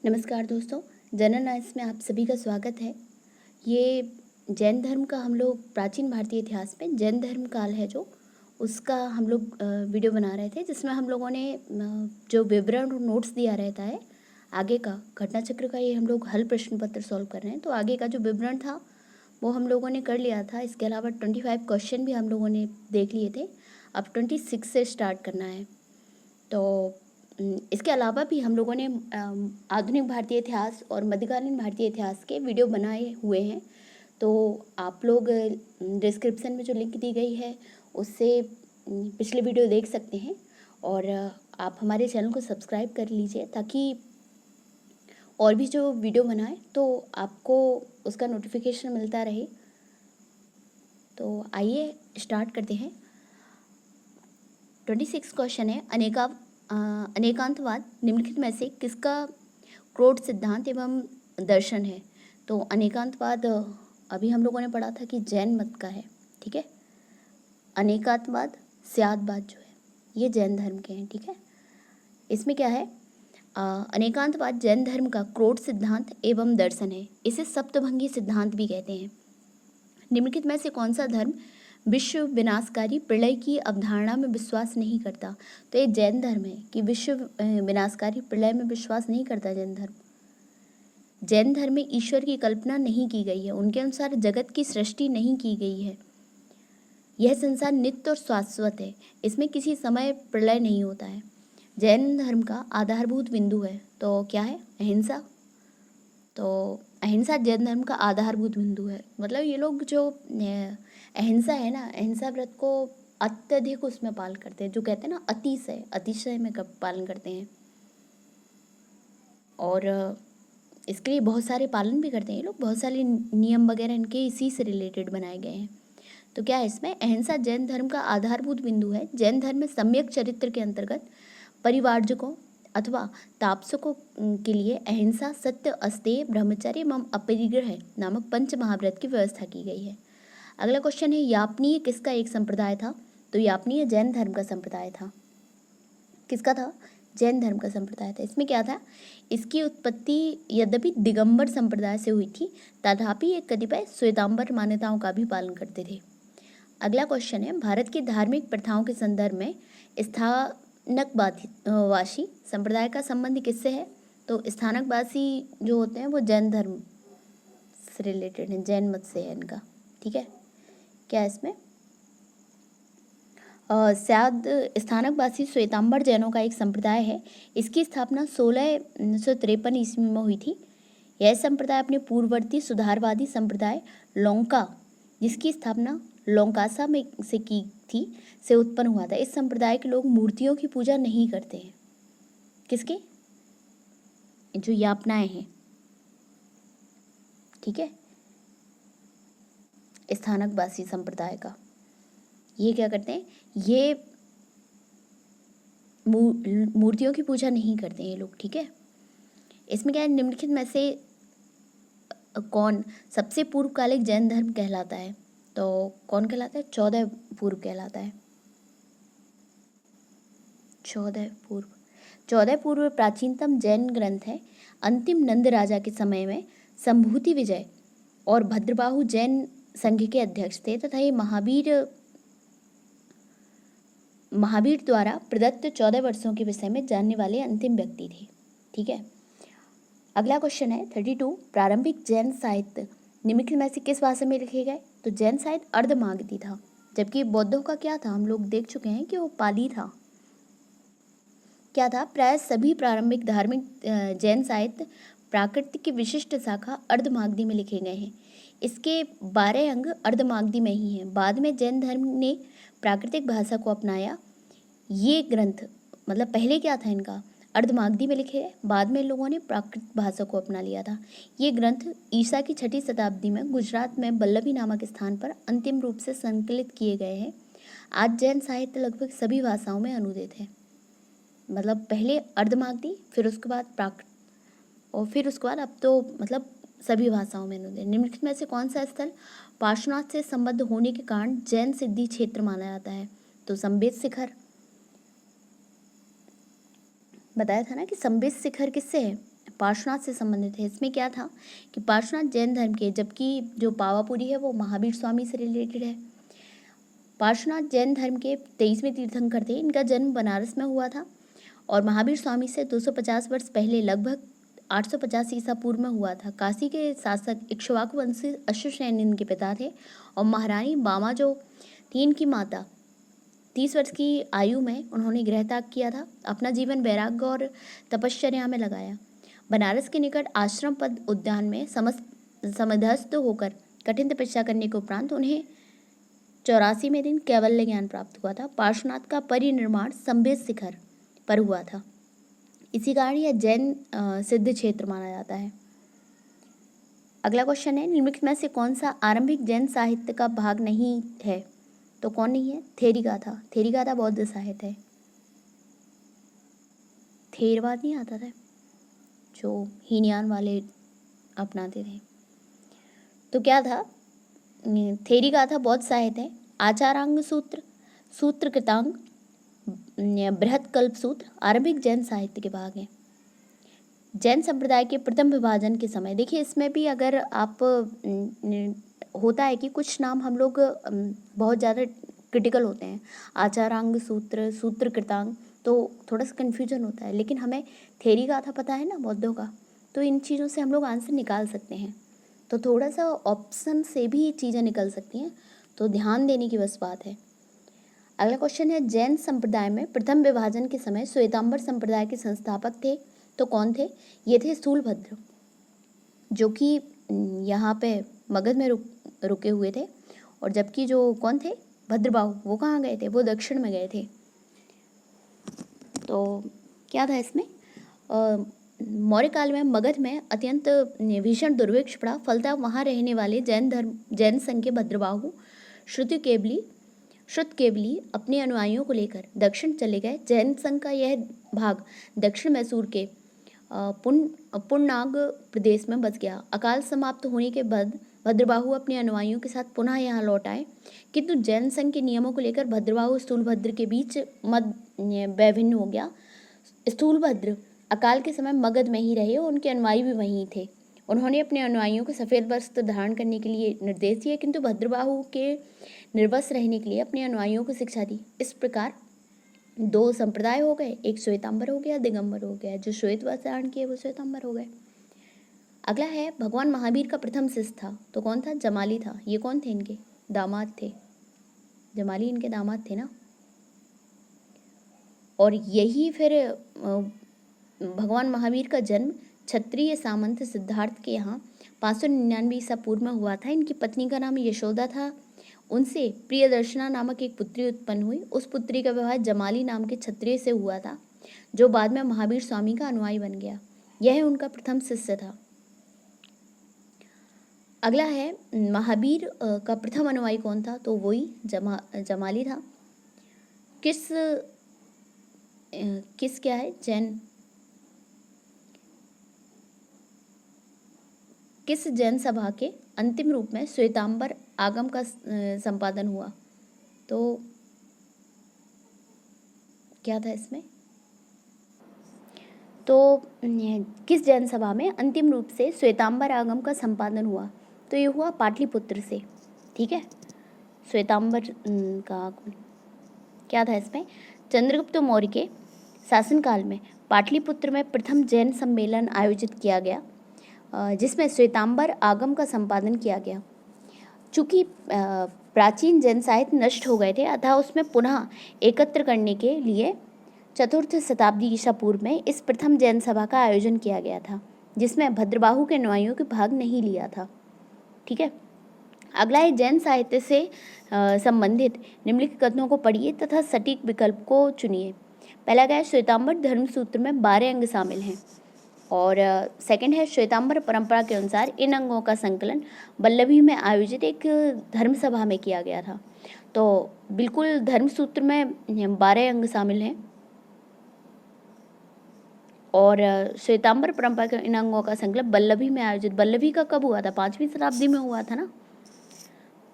नमस्कार दोस्तों, general knowledge में आप सभी का स्वागत है। ये जैन धर्म का हम लोग प्राचीन भारतीय इतिहास में जैन धर्म काल है जो उसका हम लोग वीडियो बना रहे थे, जिसमें हम लोगों ने जो विवरण और नोट्स दिया रहता है आगे का घटना चक्र का, ये हम लोग हल प्रश्न पत्र सॉल्व कर रहे हैं। तो आगे का जो विवरण था वो हम लोगों ने कर लिया था। इसके अलावा 25 क्वेश्चन भी हम लोगों ने देख लिए थे। अब 26 से स्टार्ट करना है। तो इसके अलावा भी हम लोगों ने आधुनिक भारतीय इतिहास और मध्यकालीन भारतीय इतिहास के वीडियो बनाए हुए हैं। तो आप लोग डिस्क्रिप्शन में जो लिंक दी गई है उससे पिछले वीडियो देख सकते हैं। और आप हमारे चैनल को सब्सक्राइब कर लीजिए ताकि और भी जो वीडियो बनाए तो आपको उसका नोटिफिकेशन मिलता रहे। तो आइए स्टार्ट करते हैं। 26 क्वेश्चन है, अनेकांतवाद निम्नलिखित में से किसका क्रोध सिद्धांत एवं दर्शन है। तो अनेकांतवाद अभी हम लोगों ने पढ़ा था कि जैन मत का है, ठीक है। अनेकांतवाद स्यादवाद जो है ये जैन धर्म के हैं, ठीक है। इसमें क्या है, अनेकांतवाद जैन धर्म का क्रोध सिद्धांत एवं दर्शन है। इसे सप्तभंगी सिद्धांत भी कहते हैं। निम्नलिखित में से कौन सा धर्म विश्व विनाशकारी प्रलय की अवधारणा में विश्वास नहीं करता। तो ये जैन धर्म है कि विश्व विनाशकारी प्रलय में विश्वास नहीं करता जैन धर्म। जैन धर्म में ईश्वर की कल्पना नहीं की गई है। उनके अनुसार जगत की सृष्टि नहीं की गई है। यह संसार नित्य और शाश्वत है। इसमें किसी समय प्रलय नहीं होता है। जैन धर्म का आधारभूत बिंदु है तो क्या है, अहिंसा। तो अहिंसा जैन धर्म का आधारभूत बिंदु है। मतलब ये लोग जो अहिंसा है ना, अहिंसा व्रत को अत्यधिक उसमें पालन करते हैं। जो कहते हैं ना अतिशय में पालन करते हैं। और इसके लिए बहुत सारे पालन भी करते हैं ये लोग। बहुत सारे नियम वगैरह इनके इसी से रिलेटेड बनाए गए हैं। तो क्या है इसमें, अहिंसा जैन धर्म का आधारभूत बिंदु है। जैन धर्म में सम्यक चरित्र के अंतर्गत परिवारजकों अथवा तापसकों के लिए अहिंसा, सत्य, अस्तेय, ब्रह्मचर्य एवं अपरिग्रह नामक पंच महाव्रत की व्यवस्था की गई है। अगला क्वेश्चन है, यापनीय किसका एक संप्रदाय था। तो यापनीय जैन धर्म का संप्रदाय था। किसका था, जैन धर्म का संप्रदाय था। इसमें क्या था, इसकी उत्पत्ति यद्यपि दिगंबर संप्रदाय से हुई थी तथापि ये कतिपय श्वेतांबर मान्यताओं का भी पालन करते थे। अगला क्वेश्चन है, भारत की धार्मिक प्रथाओं के संदर्भ में स्थानकवासी संप्रदाय का संबंध किससे है। तो स्थानकवासी जो होते हैं वो जैन धर्म से रिलेटेड है, जैन मत से है इनका, ठीक है। क्या है इसमें, शायद स्थानकवासी श्वेतांबर जैनों का एक संप्रदाय है। इसकी स्थापना 1653 ईस्वी में हुई थी। यह संप्रदाय अपने पूर्ववर्ती सुधारवादी संप्रदाय लोंका, जिसकी स्थापना लोंकासा में से की थी, से उत्पन्न हुआ था। इस संप्रदाय के लोग मूर्तियों की पूजा नहीं करते हैं। किसके, जो यापनाएं हैं, ठीक है, स्थानकवासी संप्रदाय का। ये क्या करते हैं, ये मूर्तियों की पूजा नहीं करते हैं ये लोग, ठीक है। इसमें क्या है, निम्नलिखित में से कौन सबसे पूर्वकालिक जैन धर्म कहलाता है। तो कौन कहलाता है, 14 पूर्व कहलाता है। 14 पूर्व प्राचीनतम जैन ग्रंथ है। अंतिम नंद राजा के समय में संभूति विजय और भद्रबाहु जैन संघ के अध्यक्ष थे तथा ये महावीर द्वारा प्रदत्त 14 वर्षों के विषय में जानने वाले अंतिम व्यक्ति थे, ठीक है। अगला क्वेश्चन है 32, प्रारंभिक जैन साहित्य निम्नलिखित में से किस भाषा में लिखे गए। तो जैन साहित्य अर्धमागधी था, जबकि बौद्धों का क्या था, हम लोग देख चुके हैं कि वो पाली था। क्या था, प्राय सभी प्रारंभिक धार्मिक जैन साहित्य प्राकृतिक की विशिष्ट शाखा अर्धमागधी में लिखे गए हैं। इसके 12 अंग अर्धमागधी में ही हैं। बाद में जैन धर्म ने प्राकृतिक भाषा को अपनाया। ये ग्रंथ मतलब पहले क्या था, इनका अर्धमागधी में लिखे, बाद में लोगों ने प्राकृतिक भाषा को अपना लिया था। ये ग्रंथ ईसा की 6वीं शताब्दी में गुजरात में बल्लभी नामक स्थान पर अंतिम रूप से संकलित किए गए हैं। आज जैन साहित्य लगभग सभी भाषाओं में अनुदित है। मतलब पहले अर्धमागधी, फिर उसके बाद प्राकृत, और फिर उसके बाद अब तो मतलब सभी भाषाओं में अनुदित। निम्नलिखित में से कौन सा स्थल पार्श्वनाथ से संबद्ध होने के कारण जैन सिद्धि क्षेत्र माना जाता है। तो संवेद शिखर, बताया था ना कि संवेद शिखर किससे है, पार्श्वनाथ से संबंधित है। इसमें क्या था कि पार्श्वनाथ जैन धर्म के, जबकि जो पावापुरी है वो महावीर स्वामी से रिलेटेड है। पार्श्वनाथ जैन धर्म के 23वें तीर्थंकर थे। इनका जन्म बनारस में हुआ था और महावीर स्वामी से 250 वर्ष पहले लगभग 850 ईसा पूर्व में हुआ था। काशी के शासक इक्ष्वाकु वंशी अश्वसेन इनके पिता थे और महारानी बामा जो थी इनकी माता। 30 वर्ष की आयु में उन्होंने गृहत्याग किया था। अपना जीवन वैराग्य और तपश्चर्या में लगाया। बनारस के निकट आश्रम पद उद्यान में समाधिस्थ होकर कठिन तपस्या करने के उपरांत उन्हें 84वें दिन कैवल्य ज्ञान प्राप्त हुआ था। पार्श्वनाथ का परिनिर्माण संभेद शिखर पर हुआ था। इसी कारण यह जैन सिद्ध क्षेत्र माना जाता है। अगला क्वेश्चन है, निम्नलिखित में से कौन सा आरंभिक जैन साहित्य का भाग नहीं है? तो कौन नहीं है? थेरीगाथा। थेरीगाथा बौद्ध साहित्य है। थेरवाद नहीं आता था जो हीनयान वाले अपनाते थे, तो क्या था? थेरीगाथा बौद्ध साहित्य है। आचारांग सूत्र, सूत्र कृतांग, बृहत कल्प सूत्र आरंभिक जैन साहित्य के भाग हैं। जैन संप्रदाय के प्रथम विभाजन के समय, देखिए इसमें भी अगर आप होता है कि कुछ नाम हम लोग बहुत ज़्यादा क्रिटिकल होते हैं, आचारांग सूत्र, सूत्र कृतांग, तो थोड़ा सा कन्फ्यूजन होता है। लेकिन हमें थेरीगाथा पता है ना बौद्धों का, तो इन चीज़ों से हम लोग आंसर निकाल सकते हैं। तो थोड़ा सा ऑप्शन से भी चीज़ें निकल सकती हैं, तो ध्यान देने की बस बात है। अगला क्वेश्चन है, जैन संप्रदाय में प्रथम विभाजन के समय श्वेतांबर संप्रदाय के संस्थापक थे, तो कौन थे? ये थे स्थूलभद्र, जो कि यहाँ पे मगध में रुके हुए थे। और जबकि जो कौन थे? भद्रबाहु, वो कहाँ गए थे? वो दक्षिण में गए थे। तो क्या था इसमें? मौर्य काल में मगध में अत्यंत भीषण दुर्भिक्ष पड़ा। फलतः वहाँ रहने वाले जैन संघ के भद्रबाहु श्रुतकेवली अपने अनुयायियों को लेकर दक्षिण चले गए। जैन संघ का यह भाग दक्षिण मैसूर के पुन्नाग प्रदेश में बच गया। अकाल समाप्त होने के बाद भद्रबाहु अपने अनुयायियों के साथ पुनः यहाँ लौट आए, किंतु जैन संघ के नियमों को लेकर भद्रबाहु स्थूलभद्र के बीच मत वैभिन्न हो गया। स्थूलभद्र अकाल के समय मगध में ही रहे और उनके अनुयायी भी वहीं थे। उन्होंने अपने अनुयायियों को सफ़ेद वस्त्र धारण करने के लिए निर्देश दिए, किंतु भद्रबाहु के निर्वस्त्र रहने के लिए अपने अनुयायियों को शिक्षा दी। इस प्रकार दो संप्रदाय हो गए, एक श्वेतांबर हो गया, दिगंबर हो गया। जो श्वेत वस्त्र धारण किए वो श्वेतांबर हो गए। अगला है, भगवान महावीर का प्रथम शिष्य था, तो कौन था? जमाली था। ये कौन थे? इनके दामाद थे। जमाली इनके दामाद थे ना। और यही फिर भगवान महावीर का जन्म क्षत्रिय सामंत सिद्धार्थ के यहाँ 599 ईसा पूर्व में हुआ था। इनकी पत्नी का नाम यशोदा था। उनसे प्रियदर्शना नामक एक पुत्री उत्पन्न हुई। उस पुत्री का विवाह जमाली नाम के क्षत्रिय से हुआ था, जो बाद में महावीर स्वामी का अनुयायी बन गया। यह उनका प्रथम शिष्य था। अगला है, महावीर का प्रथम अनुयायी कौन था? तो वही जमाली था। किस क्या है? जैन। किस जैन सभा के अंतिम रूप में श्वेतांबर आगम का संपादन हुआ? तो क्या था इसमें? तो किस जैन सभा में अंतिम रूप से श्वेतांबर आगम का संपादन हुआ? तो ये हुआ पाटलिपुत्र से। ठीक है, श्वेतांबर का क्या था इसमें? चंद्रगुप्त मौर्य के शासनकाल में पाटलिपुत्र में प्रथम जैन सम्मेलन आयोजित किया गया, जिसमें श्वेतांबर आगम का संपादन किया गया। चूँकि प्राचीन जैन साहित्य नष्ट हो गए थे, अतः उसमें पुनः एकत्र करने के लिए 4th शताब्दी ईसा पूर्व में इस प्रथम जैन सभा का आयोजन किया गया था, जिसमें भद्रबाहु के अनुयायियों के भाग नहीं लिया था। ठीक है, अगला है, जैन साहित्य से संबंधित निम्नलिखित कथनों को पढ़िए तथा सटीक विकल्प को चुनिए। पहला क्या है? श्वेतांबर धर्मसूत्र में 12 अंग शामिल हैं। और सेकंड है, श्वेतांबर परंपरा के अनुसार इन अंगों का संकलन वल्लभी में आयोजित एक धर्मसभा में किया गया था। तो बिल्कुल धर्मसूत्र में 12 अंग शामिल हैं। और श्वेतांबर परंपरा के इन अंगों का संकलन वल्लभी में आयोजित, वल्लभी का कब हुआ था? 5वीं शताब्दी में हुआ था ना।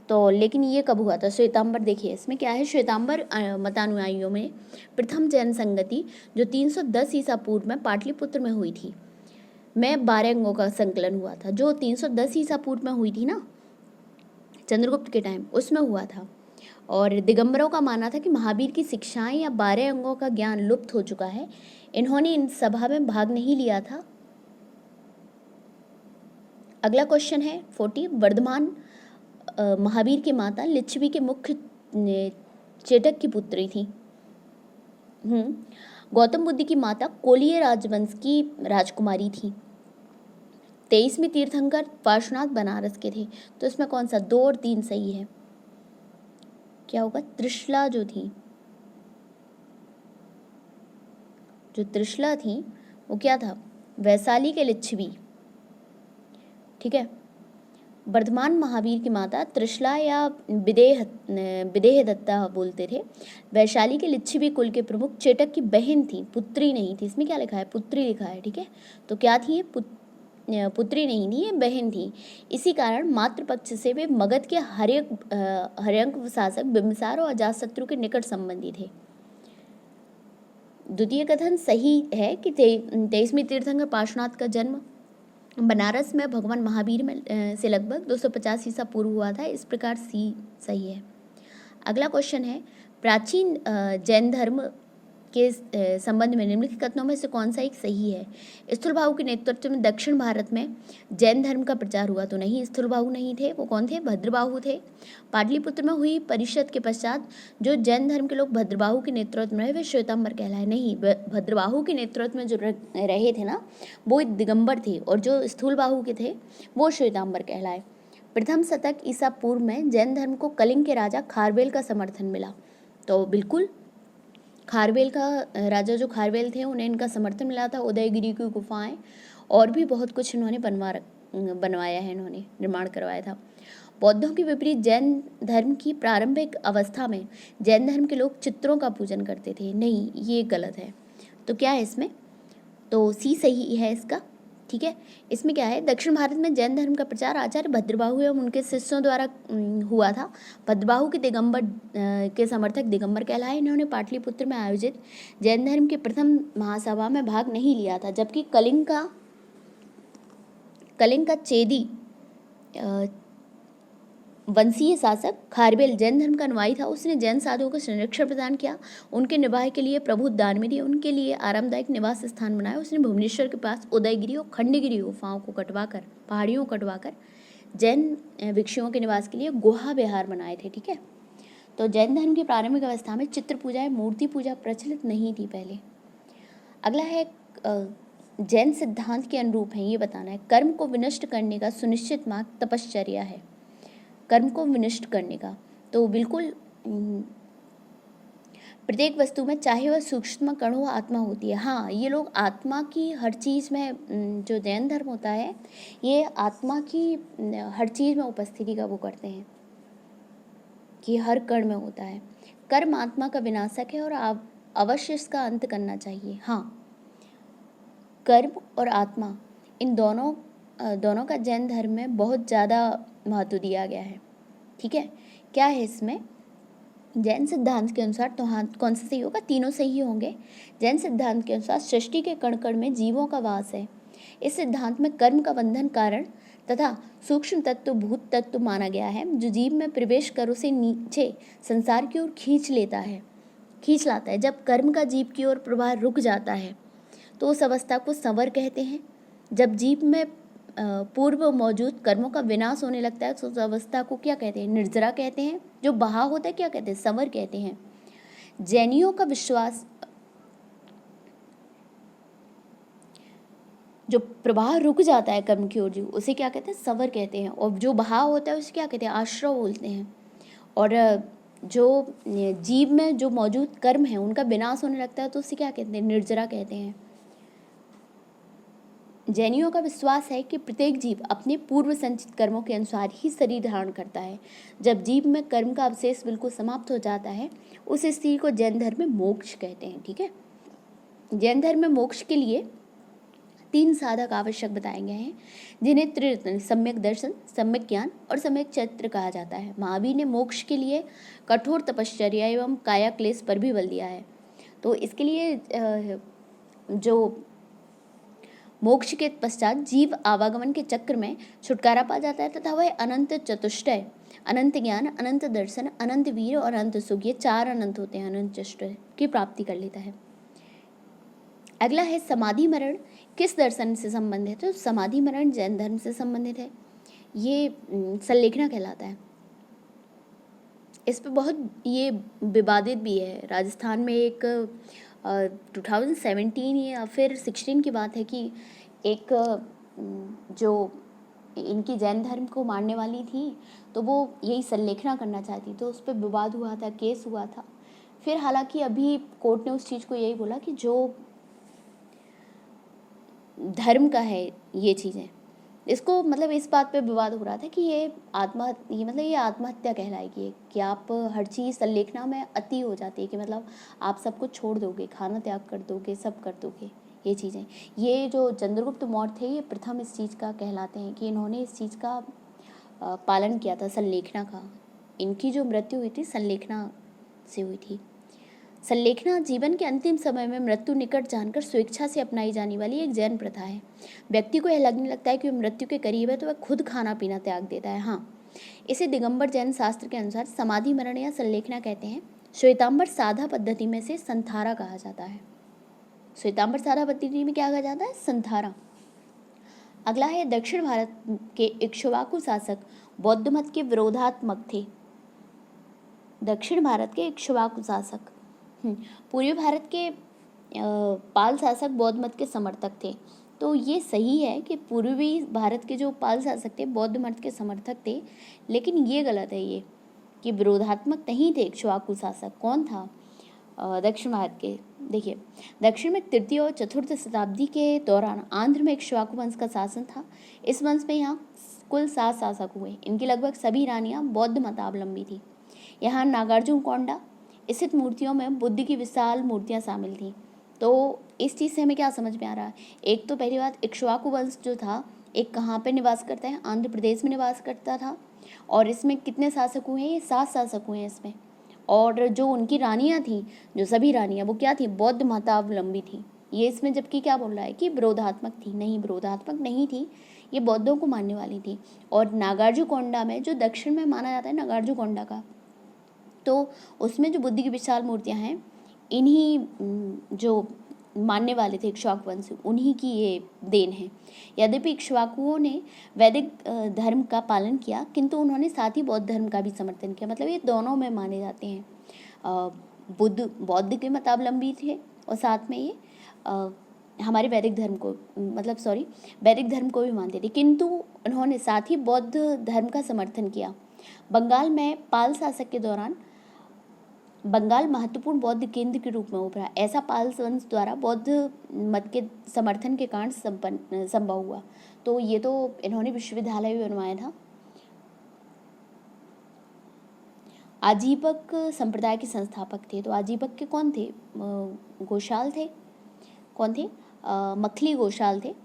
तो लेकिन ये कब हुआ था? श्वेतांबर। देखिए इसमें क्या है, श्वेतांबर मतानुयायियों में प्रथम जैन संगति जो 310 ईसा पूर्व में पाटलिपुत्र में हुई थी। में 12 अंगों का संकलन हुआ था, जो 310 ईसा पूर्व में हुई थी ना, चंद्रगुप्त के टाइम, उसमें हुआ था। और दिगंबरों का मानना था कि महावीर की शिक्षाएं या 12 अंगों का ज्ञान लुप्त हो चुका है। इन्होंने इन सभा में भाग नहीं लिया था। अगला क्वेश्चन है 40। वर्धमान महावीर की माता लिच्छवी के मुख्य चेटक की पुत्री थी। गौतम बुद्ध की माता कोलिय राजवंश की राजकुमारी थी। 23वीं तीर्थंकर पार्श्वनाथ बनारस के थे। तो इसमें कौन सा 2 और 3 सही है? क्या होगा? त्रिशला जो त्रिशला थी वो क्या था? वैशाली के लिच्छवी। ठीक है। वर्धमान महावीर की माता त्रिशला या विदेह दत्ता बोलते थे, वैशाली के लिच्छवी कुल के प्रमुख चेटक की बहन थी, पुत्री नहीं थी। इसमें क्या लिखा है? पुत्री लिखा है। ठीक है, तो क्या थी? पुत्री नहीं थी, ये बहन थी। इसी कारण मातृपक्ष से वे मगध के हर्यंक शासक बिंबिसार और अजातशत्रु के निकट संबंधी थे। द्वितीय कथन सही है कि 23वीं तीर्थंकर पार्श्वनाथ का जन्म बनारस में भगवान महावीर में से लगभग 250 ईसा पूर्व हुआ था। इस प्रकार सी सही है। अगला क्वेश्चन है, प्राचीन जैन धर्म के संबंध में निम्नलिखित कथनों में से कौन सा एक सही है? स्थूलबाहु के नेतृत्व में दक्षिण भारत में जैन धर्म का प्रचार हुआ। तो नहीं, स्थूलबाहु नहीं थे। वो कौन थे? भद्रबाहु थे। पाटलिपुत्र में हुई परिषद के पश्चात जो जैन धर्म के लोग भद्रबाहु के नेतृत्व में रहे वे श्वेतांबर कहलाए। नहीं, भद्रबाहु के नेतृत्व में जो रहे थे ना वो दिगंबर थे, और जो स्थूलबाहु के थे वो श्वेतांबर कहलाए। प्रथम शतक ईसा पूर्व में जैन धर्म को कलिंग के राजा खारवेल का समर्थन मिला। तो बिल्कुल खारवेल का राजा जो खारवेल थे उन्हें इनका समर्थन मिला था। उदयगिरी की गुफाएं और भी बहुत कुछ इन्होंने बनवाया है, इन्होंने निर्माण करवाया था। बौद्धों के विपरीत जैन धर्म की प्रारंभिक अवस्था में जैन धर्म के लोग चित्रों का पूजन करते थे। नहीं, ये गलत है। तो क्या है इसमें? तो सी सही है इसका। ठीक है, इसमें क्या है? दक्षिण भारत में जैन धर्म का प्रचार आचार्य भद्रबाहु एवं उनके शिष्यों द्वारा हुआ था। भद्रबाहु के दिगंबर के समर्थक दिगंबर कहलाए। इन्होंने पाटलिपुत्र में आयोजित जैन धर्म की प्रथम महासभा में भाग नहीं लिया था, जबकि कलिंग का चेदी वंशीय शासक खारवेल जैन धर्म का अनुयायी था। उसने जैन साधुओं को संरक्षण प्रदान किया, उनके निवाह के लिए प्रभुत दान में दिए, उनके लिए आरामदायक निवास स्थान बनाया। उसने भुवनेश्वर के पास उदयगिरी और खंडगिरी गुफाओं को कटवाकर, पहाड़ियों को कटवाकर जैन भिक्षुओं के निवास के लिए गुहा विहार बनाए थे। ठीक है, तो जैन धर्म की प्रारंभिक अवस्था में चित्र पूजा, मूर्ति पूजा प्रचलित नहीं थी पहले। अगला है जैन सिद्धांत के अनुरूप है, ये बताना है। कर्म को विनष्ट करने का सुनिश्चित मार्ग तपश्चर्या है। कर्म को विनष्ट करने का, तो बिल्कुल प्रत्येक वस्तु में चाहे वह सूक्ष्म कण हो आत्मा होती है। हाँ, ये लोग आत्मा की हर चीज़ में, जो जैन धर्म होता है ये आत्मा की हर चीज़ में उपस्थिति का वो करते हैं कि हर कण में होता है। कर्म आत्मा का विनाशक है और अवश्य इसका अंत करना चाहिए। हाँ, कर्म और आत्मा इन दोनों का जैन धर्म में बहुत ज़्यादा महत्व दिया गया है। ठीक है, क्या है इसमें? जैन सिद्धांत के अनुसार, तो हाँ, कौन सा सही होगा? तीनों सही होंगे। जैन सिद्धांत के अनुसार सृष्टि के कण कण में जीवों का वास है। इस सिद्धांत में कर्म का बंधन कारण तथा सूक्ष्म तत्व भूत तत्व माना गया है, जो जीव में प्रवेश कर उसे नीचे संसार की ओर खींच लाता है। जब कर्म का जीव की ओर प्रवाह रुक जाता है तो उस अवस्था को संवर कहते हैं। जब जीव में पूर्व मौजूद कर्मों का विनाश होने लगता है तो उस अवस्था को क्या कहते हैं? निर्जरा कहते हैं। जो बहाव होता है क्या कहते हैं? संवर कहते हैं। जैनियों का विश्वास, जो प्रवाह रुक जाता है कर्म की ओर जीव, उसे क्या कहते हैं? संवर कहते हैं। और जो बहाव होता है उसे क्या कहते हैं? आश्रव बोलते हैं। और जो जीव में जो मौजूद कर्म है उनका विनाश होने लगता है तो उसे क्या कहते हैं? निर्जरा कहते हैं। जैनियों का विश्वास है कि प्रत्येक जीव अपने पूर्व संचित कर्मों के अनुसार ही शरीर धारण करता है। जब जीव में कर्म का अवशेष बिल्कुल समाप्त हो जाता है उस स्थिति को जैन धर्म में मोक्ष कहते हैं। ठीक है, जैन धर्म में मोक्ष के लिए 3 साधक आवश्यक बताए गए हैं, जिन्हें त्रिरत्न, सम्यक दर्शन, सम्यक ज्ञान और सम्यक चरित्र कहा जाता है। महावीर ने मोक्ष के लिए कठोर तपश्चर्या एवं काया क्लेश पर भी बल दिया है। तो इसके लिए जो मोक्ष के पश्चात जीव आवागमन के चक्र में छुटकारा पा जाता है तथा वह अनंत चतुष्टय, अनंत ज्ञान, अनंत दर्शन, अनंत वीर और अनंत सुख, ये 4 अनंत होते हैं, अनंत चतुष्टय की प्राप्ति कर लेता है। अगला है समाधि मरण किस दर्शन से संबंधित है? तो समाधि मरण जैन धर्म से संबंधित है। ये संलेखना कहलाता है। इस पे बहुत ये विवादित भी है। राजस्थान में एक 2017 या फिर 16 की बात है कि एक जो इनकी जैन धर्म को मानने वाली थी तो वो यही संलेखना करना चाहती, तो उस पर विवाद हुआ था, केस हुआ था। फिर हालांकि अभी कोर्ट ने उस चीज़ को यही बोला कि जो धर्म का है ये चीज़ें, इसको मतलब इस बात पे विवाद हो रहा था कि ये आत्महत्या कहलाएगी कि आप हर चीज़ संलेखना में अति हो जाती है कि मतलब आप सब कुछ छोड़ दोगे, खाना त्याग कर दोगे, सब कर दोगे, ये चीज़ें। ये जो चंद्रगुप्त मौर्य थे ये प्रथम इस चीज़ का कहलाते हैं कि इन्होंने इस चीज़ का पालन किया था, संलेखना का। इनकी जो मृत्यु हुई थी संलेखना से हुई थी। संलेखना जीवन के अंतिम समय में मृत्यु निकट जानकर स्वेच्छा से अपनाई जाने वाली एक जैन प्रथा है। व्यक्ति को यह लगने लगता है कि वह मृत्यु के करीब है तो वह खुद खाना पीना त्याग देता है। हाँ, इसे दिगंबर जैन शास्त्र के अनुसार समाधि मरण या संलेखना कहते हैं। श्वेतांबर साधा पद्धति में से संथारा कहा जाता है। श्वेतांबर साधा पद्धति में क्या कहा जाता है? संथारा। अगला है दक्षिण भारत के इक्ष्वाकु शासक बौद्ध मत के विरोधात्मक थे। दक्षिण भारत के इक्ष्वाकु शासक पूर्वी भारत के पाल शासक बौद्ध मत के समर्थक थे। तो ये सही है कि पूर्वी भारत के जो पाल शासक थे बौद्ध मत के समर्थक थे, लेकिन ये गलत है ये कि विरोधात्मक नहीं थे इक्ष्वाकु शासक। कौन था दक्षिण भारत के? देखिए, दक्षिण में 3री और 4th शताब्दी के दौरान आंध्र में इक्ष्वाकु वंश का शासन था। इस वंश में यहाँ कुल 7 शासक हुए। इनकी लगभग सभी रानियाँ बौद्ध मतावलंबी थी। यहाँ नागार्जुनकोंडा स्थित मूर्तियों में बुद्ध की विशाल मूर्तियाँ शामिल थीं। तो इस चीज़ से हमें क्या समझ में आ रहा है? एक तो पहली बात, इक्ष्वाकु वंश जो था एक कहाँ पे निवास करता है? आंध्र प्रदेश में निवास करता था। और इसमें कितने शासक हुए हैं? ये 7 शासक हुए हैं इसमें। और जो उनकी रानियाँ थीं, जो सभी रानियाँ, वो क्या थी? बौद्ध मतावलंबी थी। ये इसमें जबकि क्या बोल रहा है कि विरोधात्मक थी? नहीं, विरोधात्मक नहीं थी, ये बौद्धों को मानने वाली थी। और नागार्जुनकोंडा में जो दक्षिण में माना जाता है नागार्जुनकोंडा का, तो उसमें जो बुद्ध की विशाल मूर्तियाँ हैं, इन्हीं जो मानने वाले थे इक्ष्वाकु वंश, उन्हीं की ये देन है। यद्यपि इक्ष्वाकुओं ने वैदिक धर्म का पालन किया, किंतु उन्होंने साथ ही बौद्ध धर्म का भी समर्थन किया। मतलब ये दोनों में माने जाते हैं। बौद्ध के मतावलंबी थे और साथ में ये हमारे वैदिक धर्म को भी मानते थे, किंतु उन्होंने साथ ही बौद्ध धर्म का समर्थन किया। बंगाल में पाल शासक के दौरान बंगाल महत्वपूर्ण बौद्ध केंद्र के रूप में उभरा। ऐसा पाल वंश द्वारा बौद्ध मत के समर्थन के कारण संभव हुआ। तो ये तो इन्होंने विश्वविद्यालय भी बनवाया था। आजीवक संप्रदाय के संस्थापक थे। तो आजीवक के कौन थे? गोशाल थे। कौन थे? मखली गोशाल थे।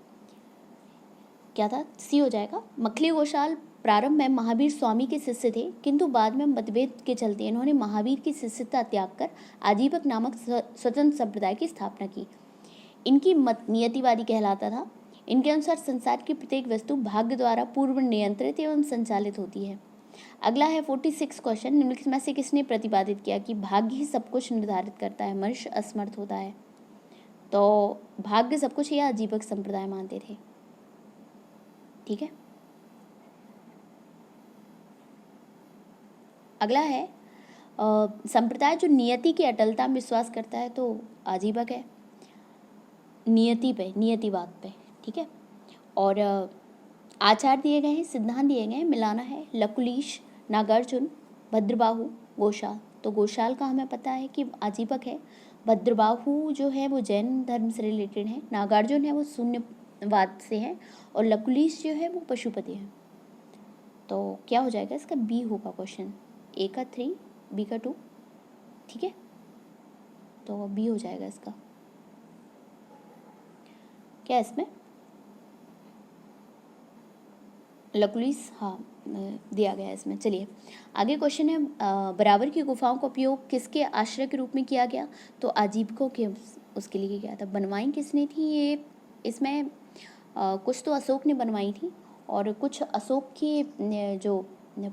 क्या था? सी हो जाएगा। मखली गोशाल प्रारंभ में महावीर स्वामी के शिष्य थे, किंतु बाद में मतभेद के चलते इन्होंने महावीर की शिष्यता त्याग कर आजीवक नामक स्वतंत्र संप्रदाय की स्थापना की। इनकी मत नियतिवादी कहलाता था। इनके अनुसार संसार की प्रत्येक वस्तु भाग्य द्वारा पूर्व नियंत्रित एवं संचालित होती है। अगला है 46 क्वेश्चन, निम्नलिखित में से किसने प्रतिपादित किया कि भाग्य ही सब कुछ निर्धारित करता है, मनुष्य असमर्थ होता है? तो भाग्य सब कुछ यह आजीवक संप्रदाय मानते थे। ठीक है। अगला है संप्रदाय जो नियति की अटलता में विश्वास करता है, तो आजीवक है। नियति पे, नियतिवाद पे। ठीक है। और आचार दिए गए हैं, सिद्धांत दिए गए हैं, मिलाना है। लकुलीश, नागार्जुन, भद्रबाहु, गोशाल। तो गोशाल का हमें पता है कि आजीवक है। भद्रबाहु जो है वो जैन धर्म से रिलेटेड है। नागार्जुन है वो शून्यवाद से है। और लकुलीश जो है वो पशुपति है। तो क्या हो जाएगा इसका? बी होगा क्वेश्चन। ए का 3, बी का 2। ठीक है, तो बी हो जाएगा इसका। क्या इसमें लकुलिस? हाँ, दिया गया है इसमें। चलिए आगे क्वेश्चन है, बराबर की गुफाओं का उपयोग किसके आश्रय के रूप में किया गया? तो आजीवकों के उसके लिए किया था। बनवाई किसने थी? ये इसमें कुछ तो अशोक ने बनवाई थी और कुछ अशोक के जो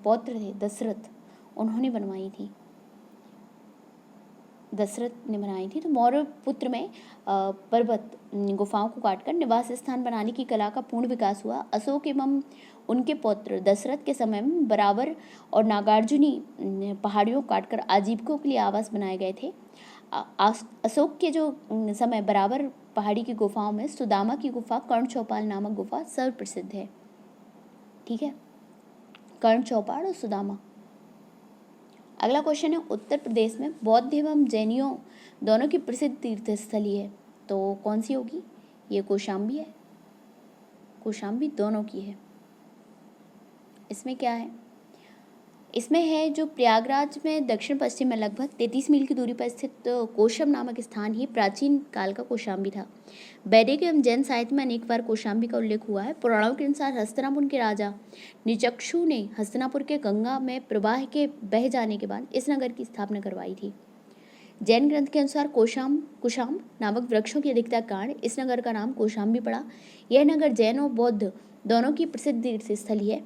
पौत्र थे दशरथ, उन्होंने बनवाई थी, दशरथ ने बनाई थी। तो मौर्य पुत्र में पर्वत गुफाओं को काटकर निवास स्थान बनाने की कला का पूर्ण विकास हुआ। अशोक एवं उनके पौत्र दशरथ के समय में बराबर और नागार्जुनी पहाड़ियों को काटकर आजीविकों के लिए आवास बनाए गए थे। अशोक के जो समय बराबर पहाड़ी की गुफाओं में सुदामा की गुफा, कर्ण चौपाल नामक गुफा सर्वप्रसिद्ध है। ठीक है, कर्ण चौपाल और सुदामा। अगला क्वेश्चन है, उत्तर प्रदेश में बौद्ध एवं जैनियों दोनों की प्रसिद्ध तीर्थस्थली है, तो कौन सी होगी? ये कौशाम्बी है, कौशाम्बी दोनों की है। इसमें क्या है? इसमें है जो प्रयागराज में दक्षिण पश्चिम में लगभग 33 मील की दूरी पर स्थित कोशम नामक स्थान ही प्राचीन काल का कौशाम्बी था। वैदिक एवं जैन साहित्य में अनेक बार कौशाम्बी का उल्लेख हुआ है। पुराणों के अनुसार हस्तिनापुर के राजा निचक्षु ने हस्तिनापुर के गंगा में प्रवाह के बह जाने के बाद इस नगर की स्थापना करवाई थी। जैन ग्रंथ के अनुसार कुशाम नामक वृक्षों की अधिकता के कारण इस नगर का नाम कौशाम्बी पड़ा। यह नगर जैन और बौद्ध दोनों की प्रसिद्ध तीर्थस्थली है।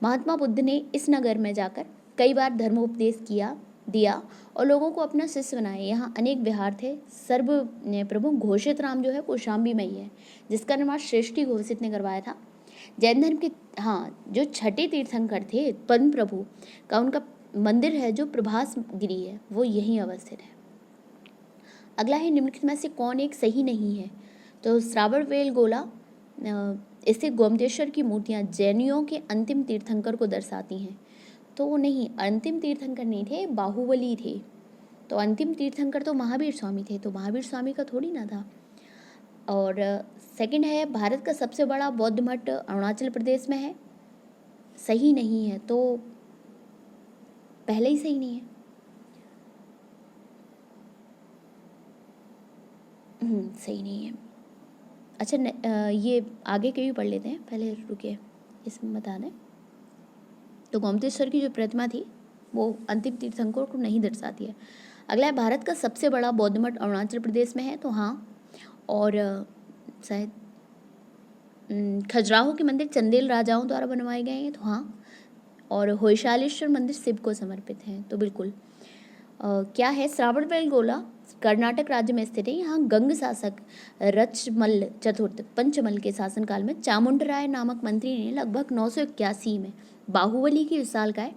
महात्मा बुद्ध ने इस नगर में जाकर कई बार धर्मोपदेश दिया और लोगों को अपना शिष्य बनाया। यहाँ अनेक विहार थे। सर्व प्रभु घोषित राम जो है कौशाम्बी में ही है, जिसका निर्माण श्रेष्ठी घोषित ने करवाया था। जैन धर्म के जो छठे तीर्थंकर थे पद्म प्रभु का उनका मंदिर है जो प्रभास गिरी है, वो यहीं अवस्थित है। अगला है, निम्नलिखित में से कौन एक सही नहीं है? तो श्रावणबेल गोला स्थित गोमतेश्वर की मूर्तियां जैनियों के अंतिम तीर्थंकर को दर्शाती हैं। तो नहीं, अंतिम तीर्थंकर नहीं थे, बाहुबली थे। तो अंतिम तीर्थंकर तो महावीर स्वामी थे, तो महावीर स्वामी का थोड़ी ना था। और सेकंड है, भारत का सबसे बड़ा बौद्ध मठ अरुणाचल प्रदेश में है, सही नहीं है। तो पहले ही सही नहीं है। सही नहीं है। अच्छा, ये आगे के भी पढ़ लेते हैं, पहले रुकिए इसमें बता दें। तो गोमतेश्वर की जो प्रतिमा थी वो अंतिम तीर्थंकर को नहीं दर्शाती है। अगला है, भारत का सबसे बड़ा बौद्ध मठ अरुणाचल प्रदेश में है, तो हाँ। और शायद खजुराहो के मंदिर चंदेल राजाओं द्वारा बनवाए गए हैं, तो हाँ। और होयशालेश्वर मंदिर शिव को समर्पित हैं, तो बिल्कुल। क्या है, श्रावणबेल गोला कर्नाटक राज्य में स्थित है। यहाँ गंग शासक रचमल चतुर्थ पंचमल के शासनकाल में चामुंडराय नामक मंत्री ने लगभग 981 में बाहुबली की विशालकाय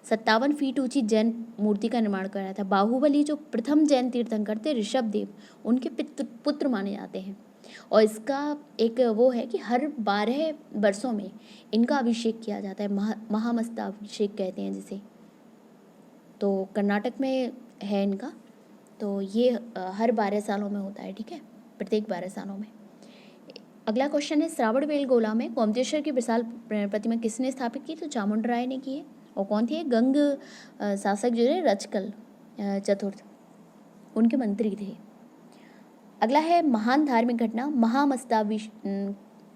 57 फीट ऊंची जैन मूर्ति का निर्माण कराया था। बाहुबली जो प्रथम जैन तीर्थंकर थे ऋषभदेव, उनके पुत्र माने जाते हैं। और इसका एक वो है कि हर 12 वर्षों में इनका अभिषेक किया जाता है, महामस्ताभिषेक कहते हैं जिसे। तो कर्नाटक में है इनका, तो ये हर 12 सालों में होता है, ठीक है, प्रत्येक 12 सालों में। अगला क्वेश्चन है, श्रावणबेल गोला में गोमतेश्वर की विशाल प्रतिमा किसने स्थापित की? तो चामुंडराय ने की है। और कौन थे? गंग शासक जो है रचकल चतुर्थ, उनके मंत्री थे। अगला है, महान धार्मिक घटना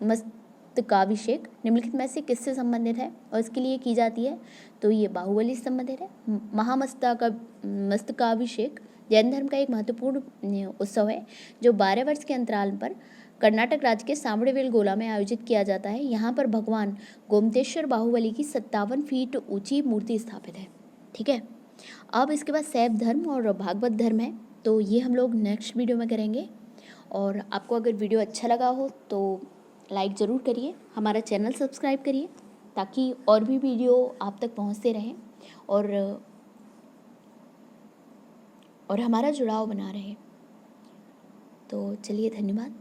मस्तकाभिषेक निम्नलिखित में से किससे संबंधित है और इसके लिए की जाती है? तो ये बाहुबली से संबंधित है। मस्तकाभिषेक जैन धर्म का एक महत्वपूर्ण उत्सव है जो 12 वर्ष के अंतराल पर कर्नाटक राज्य के श्रावणबेल गोला में आयोजित किया जाता है। यहाँ पर भगवान गोमतेश्वर बाहुबली की 57 फीट ऊंची मूर्ति स्थापित है, ठीक है। अब इसके बाद शैव धर्म और भागवत धर्म है, तो ये हम लोग नेक्स्ट वीडियो में करेंगे। और आपको अगर वीडियो अच्छा लगा हो तो लाइक ज़रूर करिए, हमारा चैनल सब्सक्राइब करिए ताकि और भी वीडियो आप तक पहुंचते रहें और हमारा जुड़ाव बना रहे। तो चलिए, धन्यवाद।